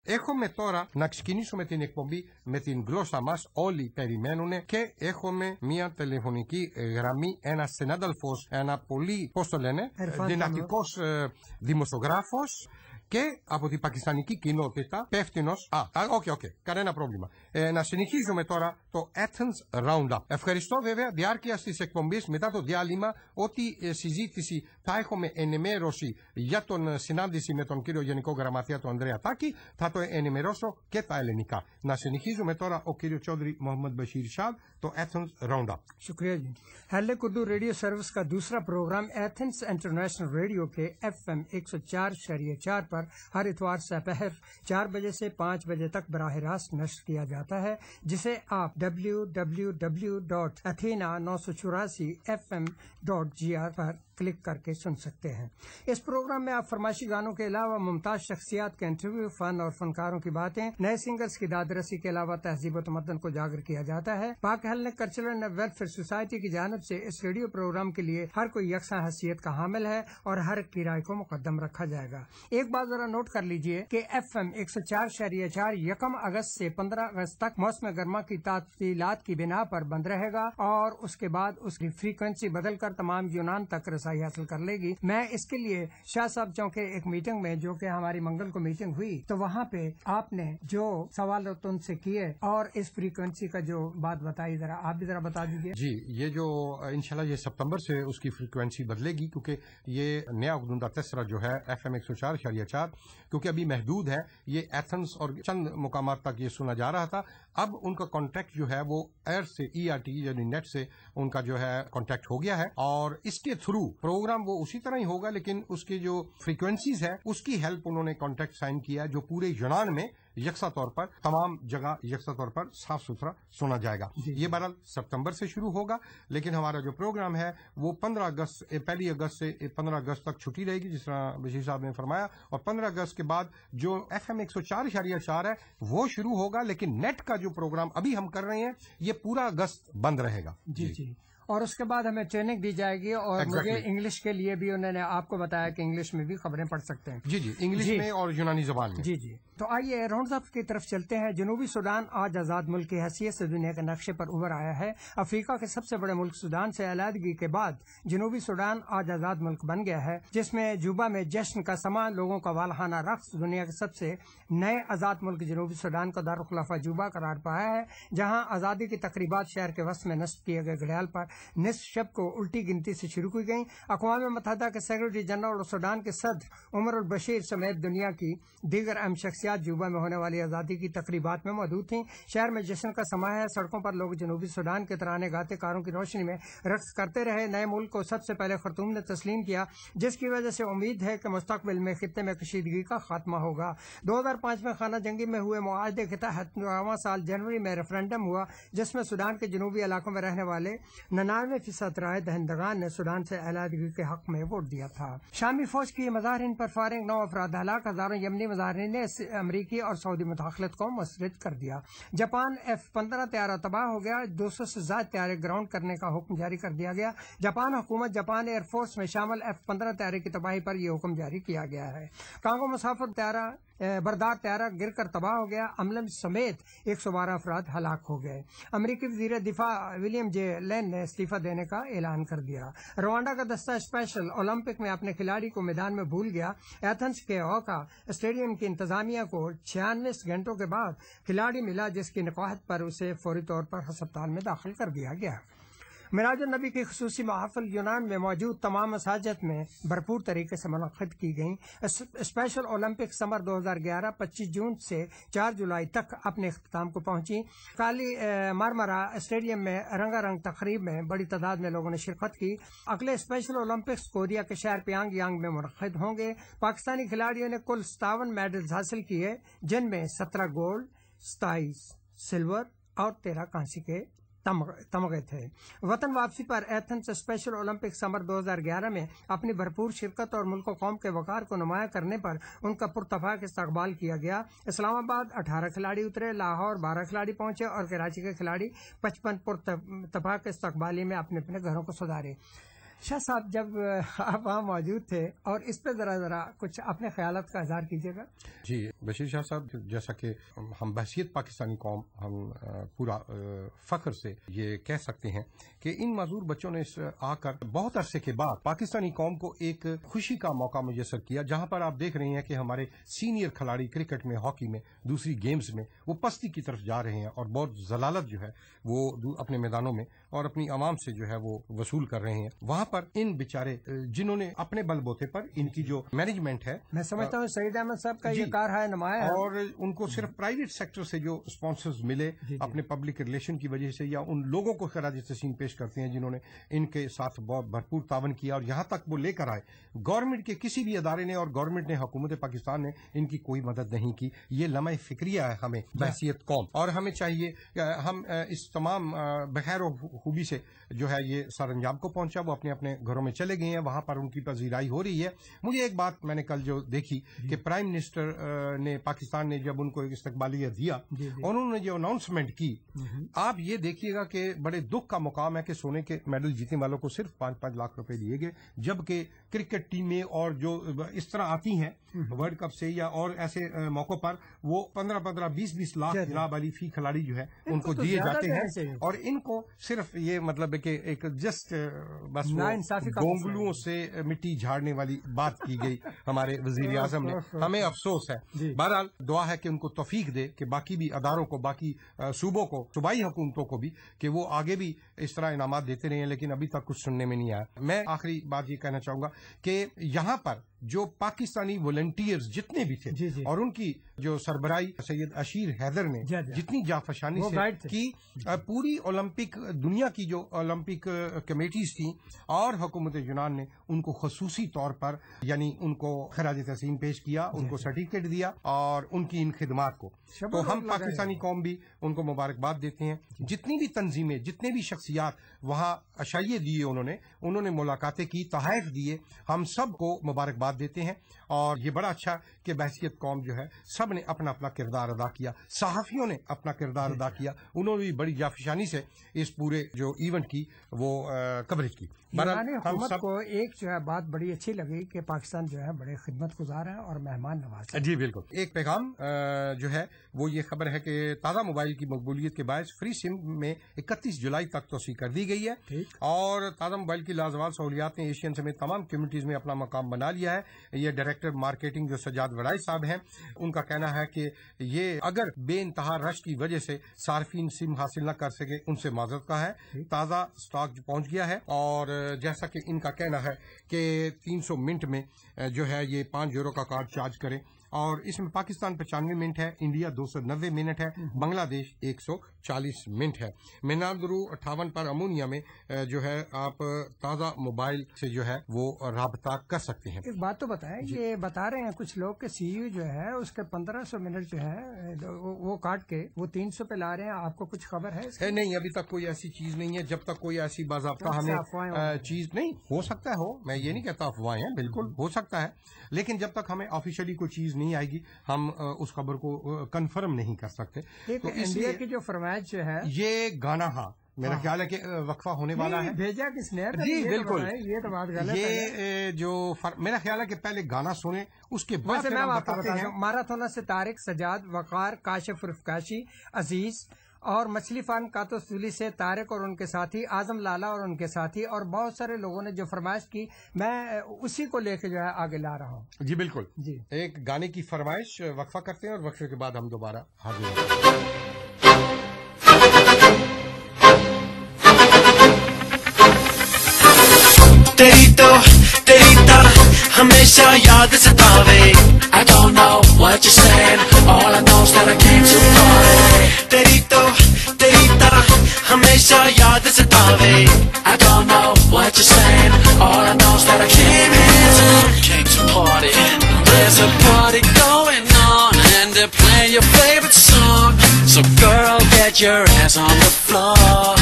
Έχουμε τώρα να ξεκινήσουμε την εκπομπή με την γλώσσα μας. Όλοι περιμένουν και έχουμε μια τηλεφωνική γραμμή. Ένας συνάδελφος, ένα πολύ, πώς το λένε, δυνατικός δημοσιογράφος και από την πακιστανική κοινότητα, υπεύθυνος. Κανένα πρόβλημα. Να συνεχίζουμε τώρα το Athens Roundup. Ευχαριστώ βέβαια διάρκεια της εκπομπής μετά το διάλειμμα ότι συζήτηση θα έχουμε ενημέρωση για τον συνάντηση με τον κύριο Γενικό Γραμματέα του Ανδρέα Τάκη. Θα το ενημερώσω και τα ελληνικά. Να συνεχίζουμε τώρα ο κύριο Chaudhry Mohammad Bashir Shah, το Athens Roundup. شکریہ جی. ہیلے Urdu radio service کا دوسرا programme Athens international radio کے FM 104.4 پر ہر اتوار سے پہر 4 بجے سے 5 بجے تک براہ راست نشر کیا جاتا ہے، جسے آپ www.athena984fm.gr پر کلک کر کے سن سکتے ہیں. اس پروگرام میں آپ فرمائشی گانوں کے علاوہ ممتاز شخصیات کے انٹرویو، فن اور فنکاروں کی باتیں، نئے سنگرز کی داد رسی کے علاوہ تہذیب و تمدن کو اجاگر کیا جاتا ہے. پاک ہیلنے کلچرل اینڈ ویلفیئر سوسائٹی کی جانب سے اس ریڈیو پروگرام کے لیے ہر کوئی یکساں حیثیت کا حامل ہے اور ہر ایک کی رائے کو مقدم رکھا جائے گا. ایک بات ذرا نوٹ کر لیجئے کہ FM 104.4 یکم اگست سے 15 اگست تک موسم گرما کی تعطیلات کی بنا پر بند رہے گا اور اس کے بعد اس کی فریکوینسی بدل کر تمام یونان تک رسائی حاصل کر لے گی. میں اس کے لیے شاہ صاحب چونکہ ایک میٹنگ میں جو کہ ہماری منگل کو میٹنگ ہوئی تو وہاں پہ آپ نے جو سوال ان سے کیے اور اس فریکوینسی کا جو بات بتائی، ذرا آپ بھی ذرا بتا دیجیے. جی، یہ جو انشاءاللہ یہ ستمبر سے اس کی فریکوینسی بدلے گی کیونکہ یہ نیا گدندہ تسرا جو ہے FM 104.4 کیونکہ ابھی محدود ہے، یہ ایتھنز اور چند مقامات تک یہ سنا جا رہا تھا. اب ان کا کانٹیکٹ جو ہے وہ ایئر سے ERT یعنی نیٹ سے ان کا جو ہے کانٹیکٹ ہو گیا ہے اور اس کے تھرو پروگرام وہ اسی طرح ہی ہوگا لیکن اس کی جو فریکوینسیز ہے اس کی ہیلپ انہوں نے کانٹیکٹ سائن کیا جو پورے یونان میں یکساں طور پر تمام جگہ یکساں طور پر صاف ستھرا سنا جائے گا. یہ بہرحال ستمبر سے شروع ہوگا لیکن ہمارا جو پروگرام ہے وہ 1 اگست سے 15 اگست تک چھٹی رہے گی جس طرح بشیر صاحب نے فرمایا، اور 15 اگست کے بعد جو FM 104.4 ہے وہ شروع ہوگا لیکن نیٹ کا جو پروگرام ابھی ہم کر رہے ہیں یہ پورا اگست بند رہے گا. جی. اور اس کے بعد ہمیں ٹریننگ دی جائے گی اور مجھے انگلش کے لیے بھی انہوں نے آپ کو بتایا کہ انگلش میں بھی خبریں پڑھ سکتے ہیں. جی انگلش میں اور یونانی زبان میں. جی تو آئیے راؤنڈ اپ کی طرف چلتے ہیں. جنوبی سوڈان آج آزاد ملک کی حیثیت سے دنیا کے نقشے پر ابھر آیا ہے. افریقہ کے سب سے بڑے ملک سوڈان سے علیحدگی کے بعد جنوبی سوڈان آج آزاد ملک بن گیا ہے، جس میں جوبا میں جشن کا سما، لوگوں کا والہانہ رقص. دنیا کے سب سے نئے آزاد ملک جنوبی سوڈان کا دارالخلافہ جوبا قرار پایا ہے، جہاں آزادی کی تقریبات شہر کے وسط میں نصب کیے گئے گھڑیال پر نصف شب کو الٹی گنتی سے شروع کی گئیں. اقوام متحدہ کے سیکرٹری جنرل اور سوڈان کے صدر عمر البشیر سمیت دنیا کی دیگر اہم شخصیات جوبا میں ہونے والی آزادی کی تقریبات میں موجود تھیں. شہر میں جشن کا سما ہے. سڑکوں پر لوگ جنوبی سوڈان کے ترانے گاتے کاروں کی روشنی میں رقص کرتے رہے. نئے ملک کو سب سے پہلے خرطوم نے تسلیم کیا، جس کی وجہ سے امید ہے کہ مستقبل میں خطے میں کشیدگی کا خاتمہ ہوگا. 2005 میں خانہ جنگی میں ہوئے معاہدے کے تحت 9واں سال جنوری میں ریفرنڈم ہوا، جس میں سوڈان کے جنوبی علاقوں میں رہنے والے 99% رائے دہندگان نے سوڈان سے علیحدگی کے حق میں ووٹ دیا تھا. شامی فوج کی مظاہرین پر فائرنگ، 9 افراد ہلاک، ہزاروں یمنی مظاہرین نے امریکی اور سعودی مداخلت کو مسترد کر دیا. جاپان F-15 طیارہ تباہ ہو گیا، 200 سے زائد طیارے گراؤنڈ کرنے کا حکم جاری کر دیا گیا. جاپان حکومت جاپان ایئر فورس میں شامل F-15 طیارے کی تباہی پر یہ حکم جاری کیا گیا ہے. کانگو مسافر بردار طیارہ گر کر تباہ ہو گیا، عملہ سمیت 112 افراد ہلاک ہو گئے. امریکی وزیر دفاع ولیم جے لین نے استعفی دینے کا اعلان کر دیا. روانڈا کا دستہ اسپیشل اولمپک میں اپنے کھلاڑی کو میدان میں بھول گیا. ایتھنز کے اوکا اسٹیڈیم کی انتظامیہ کو 96 گھنٹوں کے بعد کھلاڑی ملا، جس کی نقاہت پر اسے فوری طور پر ہسپتال میں داخل کر دیا گیا. معراج النبی کی خصوصی محافل یونان میں موجود تمام مساجد میں بھرپور طریقے سے منعقد کی گئیں. اسپیشل اولمپک سمر 2011 25 جون سے 4 جولائی تک اپنے اختتام کو پہنچی. کالی مارمارا اسٹیڈیم میں رنگا رنگ تقریب میں بڑی تعداد میں لوگوں نے شرکت کی. اگلے اسپیشل اولمپکس کوریا کے شہر پیانگ یانگ میں منعقد ہوں گے. پاکستانی کھلاڑیوں نے کل 57 میڈلز حاصل کیے، جن میں 17 گولڈ، 27 سلور اور 13 کانسی کے تمغے تھے. وطن واپسی پر ایتھنز اسپیشل اولمپک سمر 2011 میں اپنی بھرپور شرکت اور ملک و قوم کے وقار کو نمایاں کرنے پر ان کا پرتفاق استقبال کیا گیا. اسلام آباد 18 کھلاڑی اترے، لاہور 12 کھلاڑی پہنچے اور کراچی کے کھلاڑی 55 پرتفاق استقبالی میں اپنے اپنے گھروں کو سدھارے. شاہ صاحب، جب آپ وہاں موجود تھے اور اس پہ ذرا کچھ اپنے خیالات کا اظہار کیجیے گا. جی بشیر شاہ صاحب، جیسا کہ ہم بحثیت پاکستانی قوم ہم پورا فخر سے یہ کہہ سکتے ہیں کہ ان معذور بچوں نے آ کر بہت عرصے کے بعد پاکستانی قوم کو ایک خوشی کا موقع میسر کیا، جہاں پر آپ دیکھ رہے ہیں کہ ہمارے سینئر کھلاڑی کرکٹ میں، ہاکی میں، دوسری گیمز میں وہ پستی کی طرف جا رہے ہیں اور بہت ضلالت جو ہے وہ اپنے میدانوں میں اور اپنی عوام سے جو ہے وہ وصول کر رہے ہیں. وہاں پر ان بیچارے جنہوں نے اپنے بل بوتے پر ان کی جو مینجمنٹ ہے، میں سمجھتا ہوں سعید احمد صاحب کا یہ کار ہے نمایاں، اور ان کو صرف پرائیویٹ سیکٹر سے جو اسپانسرز ملے اپنے پبلک ریلیشن کی وجہ سے، یا ان لوگوں کو خراج تحسین پیش کرتے ہیں جنہوں نے ان کے ساتھ بہت بھرپور تعاون کیا، اور یہاں تک وہ لے کر آئے. گورنمنٹ کے کسی بھی ادارے نے اور گورنمنٹ نے، حکومت پاکستان نے ان کی کوئی مدد نہیں کی. یہ لمحہ فکریہ ہے ہمیں بحثیت قوم، اور ہمیں چاہیے ہم اس تمام بخیر و خوبی سے جو ہے یہ سر انجام کو پہنچا. وہ اپنے اپنے گھروں میں چلے گئے ہیں، وہاں پر ان کی پذیرائی ہو رہی ہے. مجھے ایک بات میں نے کل جو دیکھی کہ پرائم منسٹر نے پاکستان نے جب ان کو ایک استقبالیہ دیا، انہوں نے جو اناؤنسمنٹ کی، آپ یہ دیکھیے گا کہ بڑے دکھ کا مقام ہے کہ سونے کے میڈل جیتنے والوں کو صرف 5-5 لاکھ روپے دیے گئے، جبکہ کرکٹ ٹیمیں اور جو اس طرح آتی ہیں ورلڈ کپ سے یا اور ایسے موقعوں پر، وہ 15-15 20-20 لاکھ جناب علی فی کھلاڑی جو ہے ان کو دیے جاتے ہیں. اور ان کو صرف یہ مطلب ہے کہ ایک جسٹ بس گونگلوں سے مٹی جھاڑنے والی بات کی گئی ہمارے وزیر اعظم نے. ہمیں افسوس ہے. بہرحال دعا ہے کہ ان کو توفیق دے کہ باقی بھی اداروں کو، باقی صوبوں کو، صوبائی حکومتوں کو بھی، کہ وہ آگے بھی اس طرح انعامات دیتے رہے ہیں، لیکن ابھی تک کچھ سننے میں نہیں آیا. میں آخری بات یہ کہنا چاہوں گا کہ یہاں پر جو پاکستانی والنٹیئرز جتنے بھی تھے اور ان کی جو سربراہی سید اشیر حیدر نے جتنی جافشانی سے کی، پوری اولمپک دنیا کی جو اولمپک کمیٹیز تھیں اور حکومت یونان نے ان کو خصوصی طور پر یعنی ان کو خراج تحسین پیش کیا، ان کو سرٹیفکیٹ دیا اور ان کی ان خدمات کو. تو ہم پاکستانی قوم بھی ان کو مبارکباد دیتے ہیں. جتنی بھی تنظیمیں، جتنے بھی شخصیات وہاں عشائیے دیے، انہوں نے ملاقاتیں کی، تحائف دیے، ہم سب کو مبارکباد دیتے ہیں. اور یہ بڑا اچھا کہ بحثیت قوم جو ہے سب نے اپنا اپنا کردار ادا کیا. صحافیوں نے اپنا کردار ادا کیا، انہوں نے بھی بڑی جافشانی سے اس پورے جو ایونٹ کی وہ کوریج کی. حکومت کو ایک جو ہے بات بڑی اچھی لگی کہ پاکستان جو ہے بڑے خدمت گزار ہے اور مہمان نواز ہے. جی بالکل. ایک پیغام جو ہے وہ یہ خبر ہے کہ تازہ موبائل کی مقبولیت کے باعث فری سم میں 31 جولائی تک توسیع کر دی گئی ہے، اور تازہ موبائل کی لازوال سہولیات نے ایشین سمیت تمام کمیونٹیز میں اپنا مقام بنا لیا ہے. یہ ڈائریکٹر مارکیٹنگ جو سجاد ورائی صاحب ہیں، ان کا کہنا ہے کہ یہ اگر بے انتہا رش کی وجہ سے صارفین سم حاصل نہ کر سکے، ان سے معذرت کا ہے. تازہ سٹاک پہنچ گیا ہے، اور جیسا کہ ان کا کہنا ہے کہ 300 منٹ میں جو ہے یہ 5 یورو کا کارڈ چارج کریں، اور اس میں پاکستان 95 منٹ ہے، انڈیا 290 منٹ ہے، بنگلہ دیش 140 منٹ ہے. مینادرو 58 پر امونیا میں جو ہے آپ تازہ موبائل سے جو ہے وہ رابطہ کر سکتے ہیں. ایک بات تو بتائیں، یہ بتا رہے ہیں کچھ لوگ کہ سی یو جو ہے اس کے 1500 منٹ جو ہے وہ کاٹ کے وہ 300 پہ لا رہے ہیں. آپ کو کچھ خبر ہے؟ نہیں، ابھی تک کوئی ایسی چیز نہیں ہے. جب تک کوئی ایسی باضابطہ ہمیں چیز نہیں، ہو سکتا ہے ہو، میں یہ نہیں کہتا افواہیں ہیں، بالکل ہو سکتا ہے، لیکن جب تک ہمیں آفیشلی کوئی چیز نہیں آئے گی ہم اس خبر کو کنفرم نہیں کر سکتے. تو انڈیا کی جو فرمائش جو ہے یہ گانا، ہاں میرا خیال ہے کہ وقفہ ہونے والا ہے. بھیجا کس نے؟ جی بالکل، یہ تو بات غلط ہے. یہ جو میرا خیال ہے کہ پہلے گانا سنیں، اس کے بعد میں آپ کو بتاتا ہوں. ماراتھونا سے طارق، سجاد، وقار، کاشف رفقاشی، عزیز، اور مچھلی فارم کاتو سولی سے طارق اور ان کے ساتھی، اعظم لالا اور ان کے ساتھی، اور بہت سارے لوگوں نے جو فرمائش کی، میں اسی کو لے کے جو ہے آگے لا رہا ہوں. جی بالکل. جی ایک گانے کی فرمائش، وقفہ کرتے ہیں اور وقفے کے بعد ہم دوبارہ حاضر ہوتے ہیں. تیری ہمیشہ یاد ستاوے. I don't know what you're saying, all I know is that I came to party. تیری ہمیشہ یاد ستاوے. I don't know what you're saying, all I know is that I came to party. There's a party going on and they're playing your favorite song, so girl get your ass on the floor.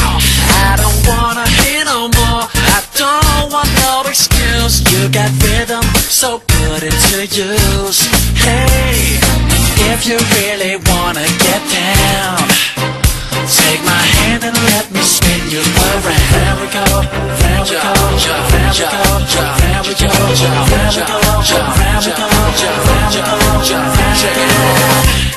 Ow, I don't wanna hear no more, I don't want no excuse. You got rhythm, so put it to use. Hey, if you really wanna get down, Take my hand and let me spin you around. There we go, there we go, there we go, there we go, there we go, there we go, check it out.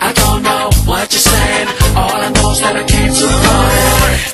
I don't know what you're saying, all I know is that I came to party.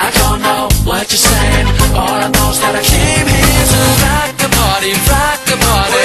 I don't know what you're saying, all I know is that I came here to rock the party, rock the party.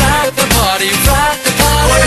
rock the party, rock the party.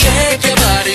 shake your body,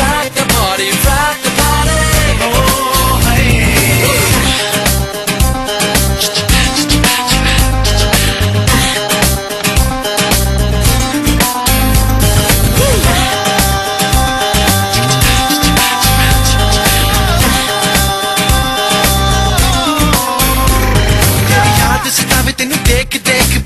rock the party, rock the party.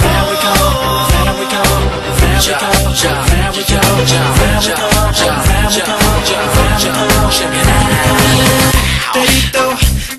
There we go, there we go, there we go, there we go, there we go, there we go.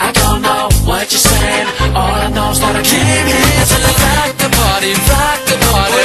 I don't know what you're saying, all I know is that I came here to rock the party, rock the party.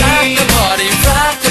rock the party, rock the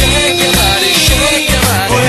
shake your body, shake your body.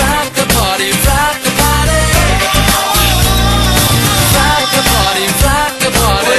rock the party, rock the party. Rock the party, rock the party.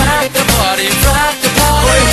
rock the party, rock the party.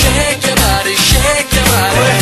shake your body, shake your body.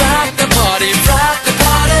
rock the party, rock the party.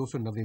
290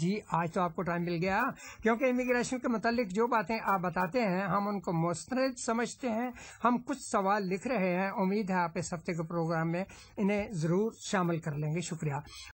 جی آج تو آپ کو time مل گیا، کیونکہ immigration کے متعلق جو باتیں آپ بتاتے ہیں ہم ان کو مستند سمجھتے ہیں. ہم کچھ سوال لکھ رہے ہیں، امید ہے آپ اس ہفتے کے پروگرام میں انہیں ضرور شامل کر لیں گے. شکریہ.